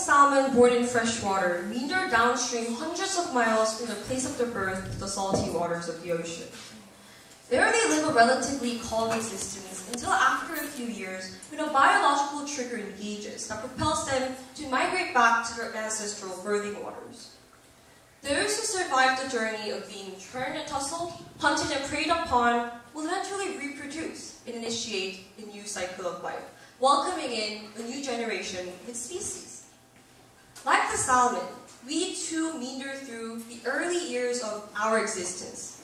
salmon born in freshwater meander downstream hundreds of miles from the place of their birth to the salty waters of the ocean. There they live a relatively calm existence until after a few years when a biological trigger engages that propels them to migrate back to their ancestral birthing waters. Those who survive the journey of being churned and tussled, hunted and preyed upon will eventually reproduce and initiate a new cycle of life, welcoming in a new generation of its species. Like the salmon, we too meander through the early years of our existence.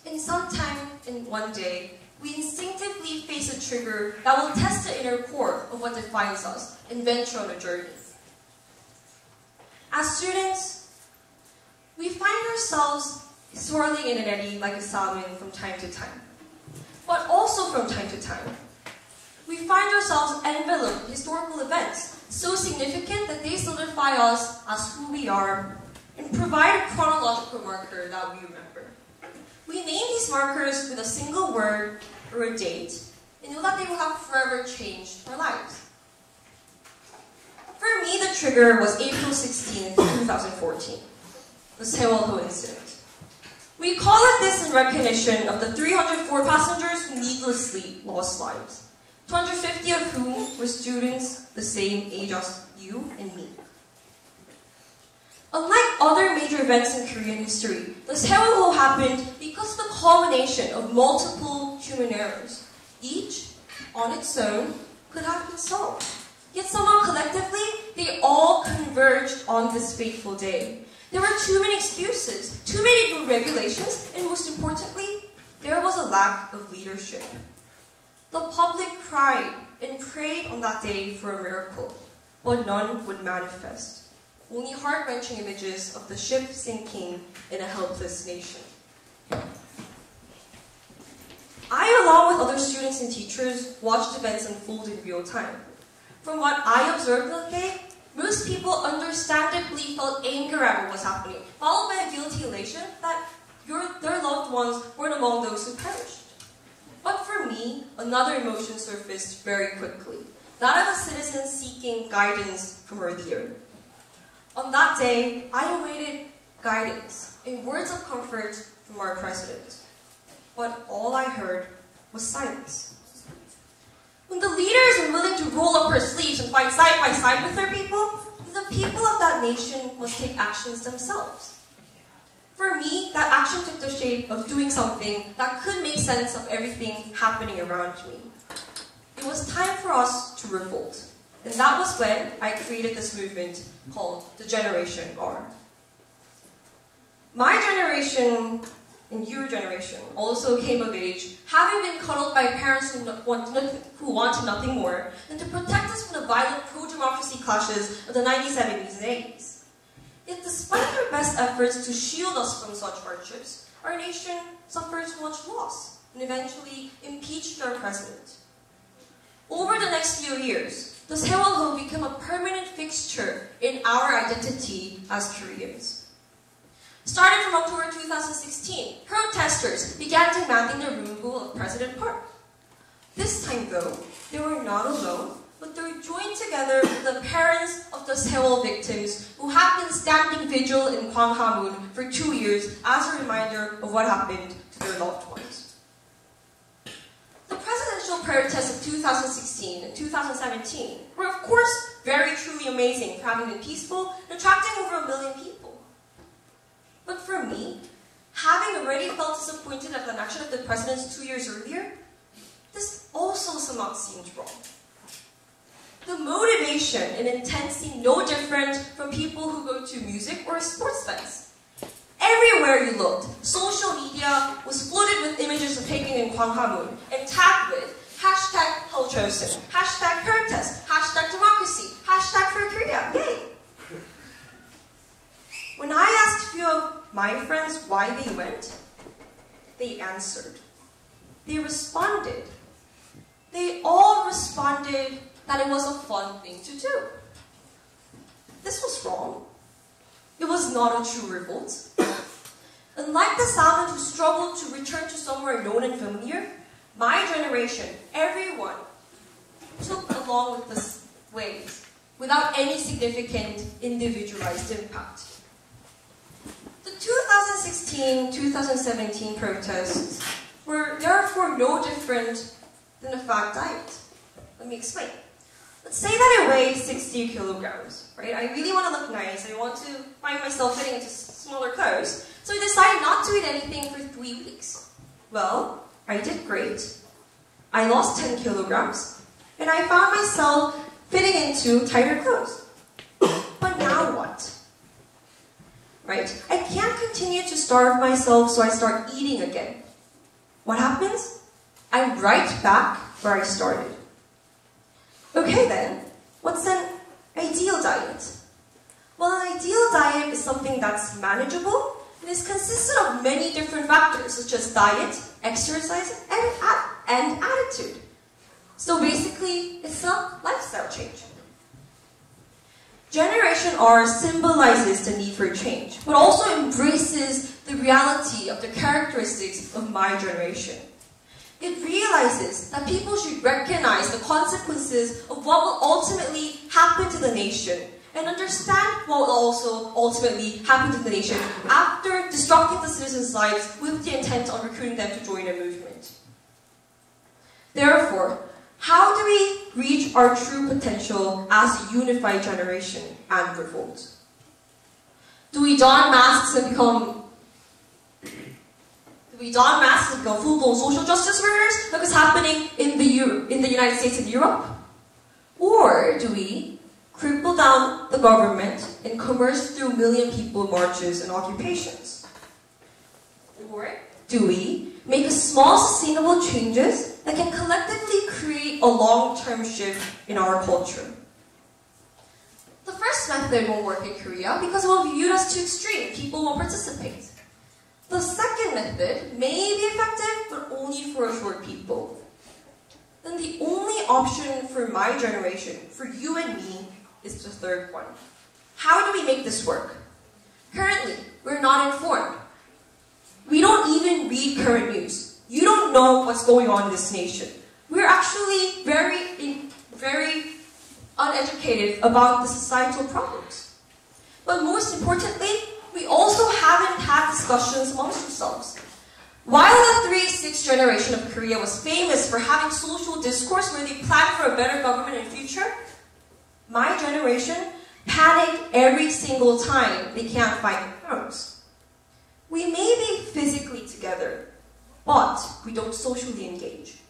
And sometime in one day, we instinctively face a trigger that will test the inner core of what defines us and venture on a journey. As students, we find ourselves swirling in an eddy like a salmon from time to time. But also from time to time, we find ourselves enveloped in historical events so significant that they solidify us as who we are and provide a chronological marker that we remember. We name these markers with a single word or a date and know that they will have forever changed our lives. For me, the trigger was April 16, 2014, the Sewol-ho incident. We call it this in recognition of the 304 passengers who needlessly lost lives, 250 of whom were students the same age as you and me. Unlike other major events in Korean history, the Sewol-ho happened because of the culmination of multiple human errors. Each, on its own, could have been solved. Yet somehow collectively, they all converged on this fateful day. There were too many excuses, too many new regulations, and most importantly, there was a lack of leadership. The public cried and prayed on that day for a miracle, but none would manifest. Only heart-wrenching images of the ship sinking in a helpless nation. I, along with other students and teachers, watched events unfold in real time. From what I observed that day, most people understandably felt anger at what was happening, followed by a guilty elation that their loved ones weren't among those who perished. But for me, another emotion surfaced very quickly, that of a citizen seeking guidance from her leader. On that day, I awaited guidance and words of comfort from our president. But all I heard was silence. When the leader is unwilling to roll up her sleeves and fight side by side with her people, the people of that nation must take actions themselves. For me, that action took the shape of doing something that could make sense of everything happening around me. It was time for us to revolt. And that was when I created this movement called the Generation R. My generation and your generation also came of age, having been cuddled by parents who wanted nothing more than to protect us from the violent pro-democracy clashes of the 1970s and 80s. Yet despite their best efforts to shield us from such hardships, our nation suffered so much loss and eventually impeached our president. Over the next few years, the Sewol-ho became a permanent fixture in our identity as Koreans. Starting from October 2016, protesters began demanding the removal of President Park. This time though, they were not alone, but they were joined together with the parents of the Sewol victims who have been standing vigil in Gwanghwamun for 2 years as a reminder of what happened to their loved ones. The presidential protests of 2016 and 2017 were of course very truly amazing for having been peaceful and attracting over 1 million people. But for me, having already felt disappointed at the inaction of the president 2 years earlier, this also somehow seemed wrong. The motivation and intent seemed no different from people who go to music or sports events. Everywhere you looked, social media was flooded with images of Peking and Gwanghwamun and tagged with hashtag Halchosin, hashtag protest, hashtag democracy, hashtag for Korea, yay! When I asked a few of my friends why they went, they answered. They responded. They all responded that it was a fun thing to do. This was wrong. It was not a true revolt. Unlike the salmon who struggled to return to somewhere known and familiar, my generation, everyone, took along with the waves without any significant individualized impact. The 2016-2017 protests were therefore no different than a fad diet. Let me explain. Let's say that I weigh 60 kilograms, right? I really want to look nice. I want to find myself fitting into smaller clothes. So I decided not to eat anything for 3 weeks. Well, I did great. I lost 10 kilograms, and I found myself fitting into tighter clothes. But now what? Right? I can't continue to starve myself, so I start eating again. What happens? I'm right back where I started. Okay then, what's an ideal diet? Well, an ideal diet is something that's manageable and is consistent of many different factors such as diet, exercise, and attitude. So basically, it's a lifestyle change. Generation R symbolizes the need for change, but also embraces the reality of the characteristics of my generation. It realizes that people should recognize the consequences of what will ultimately happen to the nation and understand what will also ultimately happen to the nation after disrupting the citizens' lives with the intent on recruiting them to join a movement. Therefore, how do we reach our true potential as a unified generation and revolt? Do we don masks and become full-blown social justice warriors like is happening in the United States and Europe? Or do we cripple down the government and commerce through million people marches and occupations? Or do we make a small sustainable changes that can collectively create a long-term shift in our culture? The first method won't work in Korea because it will be viewed as too extreme. People won't participate. The second method may be effective, but only for a short people. Then the only option for my generation, for you and me, is the third one. How do we make this work? Currently, we're not informed. We don't even read current news. You don't know what's going on in this nation. We're actually very uneducated about the societal problems. But most importantly, we also haven't had discussions amongst ourselves. While the 3-6 generation of Korea was famous for having social discourse where they planned for a better government in the future, my generation panicked every single time they can't find homes. We may be physically together, but we don't socially engage.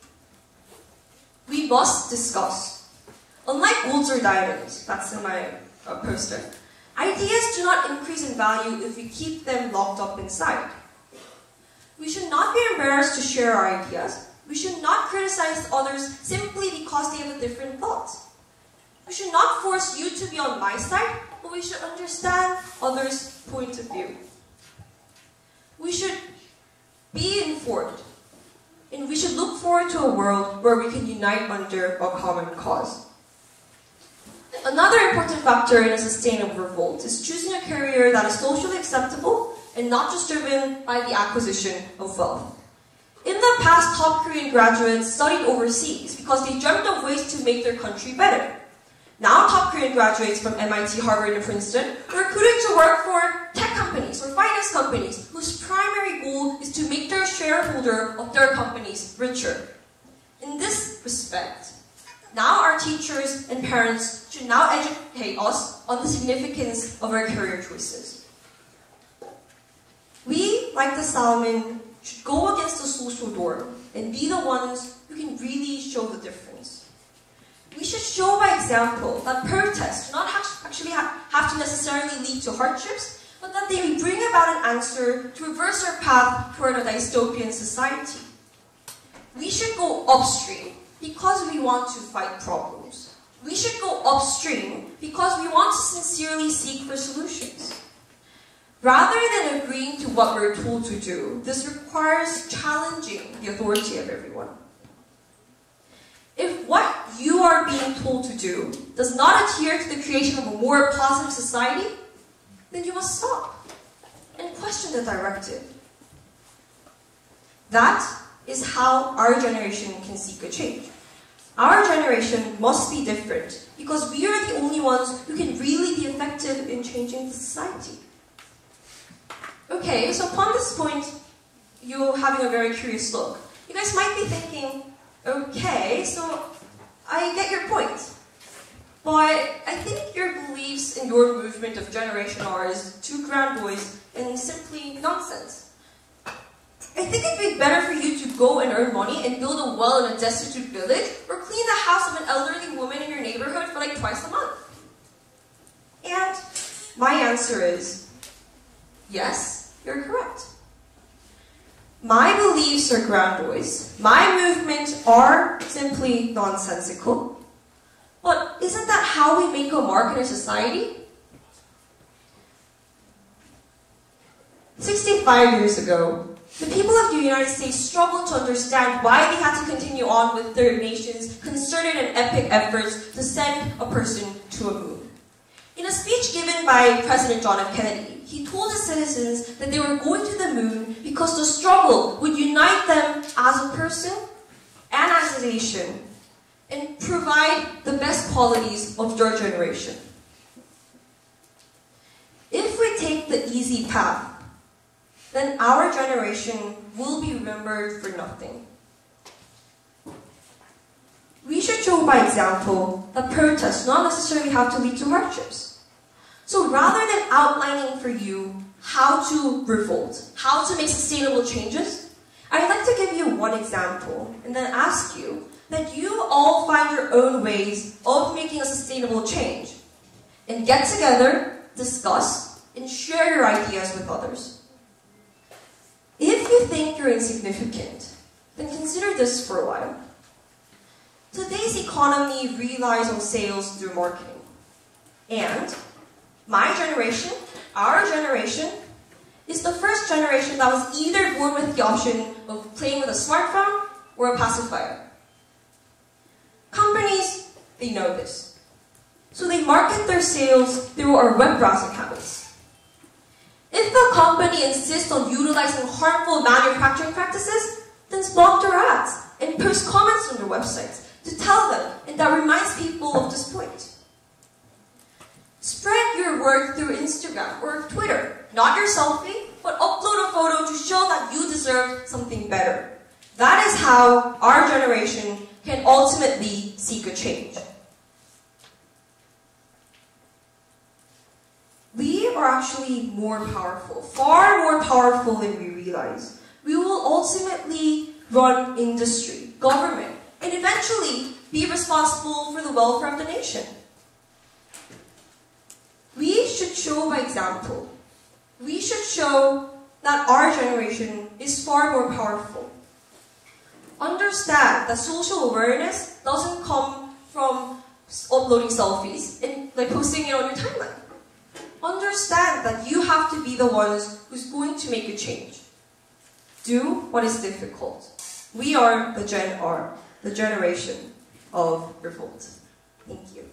We must discuss. Unlike golds or diamonds, that's in my poster, ideas do not increase in value if we keep them locked up inside. We should not be embarrassed to share our ideas. We should not criticize others simply because they have a different thought. We should not force you to be on my side, but we should understand others' point of view. We should be informed, and we should look forward to a world where we can unite under a common cause. Another important factor in a sustainable revolt is choosing a career that is socially acceptable and not just driven by the acquisition of wealth. In the past, top Korean graduates studied overseas because they dreamt of ways to make their country better. Now, top Korean graduates from MIT, Harvard, and Princeton are recruited to work for tech companies or finance companies whose primary goal is to make their shareholder of their companies richer. In this respect, now our teachers and parents should now educate us on the significance of our career choices. We, like the Salmon, should go against the social norm and be the ones who can really show the difference. We should show by example that protests do not actually have to necessarily lead to hardships, but that they bring about an answer to reverse our path toward a dystopian society. We should go upstream because we want to fight problems. We should go upstream because we want to sincerely seek for solutions. Rather than agreeing to what we're told to do, this requires challenging the authority of everyone. If what you are being told to do does not adhere to the creation of a more positive society, then you must stop and question the directive. That is how our generation can seek a change. Our generation must be different because we are the only ones who can really be effective in changing the society. Okay, so upon this point, you're having a very curious look. You guys might be thinking, okay, so I get your point. But I think your beliefs in your movement of Generation R is too grandiose and simply nonsense. I think it'd be better for you to go and earn money and build a well in a destitute village or clean the house of an elderly woman in your neighborhood for like twice a month. And my answer is, yes, you're correct. My beliefs are grandiose. My movements are simply nonsensical. But isn't that how we make a mark in our society? 65 years ago, the people of the United States struggled to understand why they had to continue on with their nation's concerted and epic efforts to send a person to a moon. In a speech given by President John F. Kennedy, he told his citizens that they were going to the moon because the struggle would unite them as a person and as a nation and provide the best qualities of your generation. If we take the easy path, then our generation will be remembered for nothing. We should show by example that protests not necessarily have to lead to hardships. So rather than outlining for you how to revolt, how to make sustainable changes, I'd like to give you one example and then ask you that you all find your own ways of making a sustainable change and get together, discuss, and share your ideas with others. If you think you're insignificant, then consider this for a while. Today's economy relies on sales through marketing. And my generation, our generation, is the first generation that was either born with the option of playing with a smartphone or a pacifier. Companies, they know this. So they market their sales through our web browser accounts. If a company insists on utilizing harmful manufacturing practices, then block their ads and post comments on their websites to tell them, and that reminds people of this point. Spread your work through Instagram or Twitter, not your selfie, but upload a photo to show that you deserve something better. That is how our generation can ultimately seek a change. We are actually more powerful, far more powerful than we realize. We will ultimately run industry, government, and eventually be responsible for the welfare of the nation. We should show by example. We should show that our generation is far more powerful. Understand that social awareness doesn't come from uploading selfies and posting it on your timeline. Understand that you have to be the ones who's going to make a change. Do what is difficult. We are the Gen R, the generation of revolt. Thank you.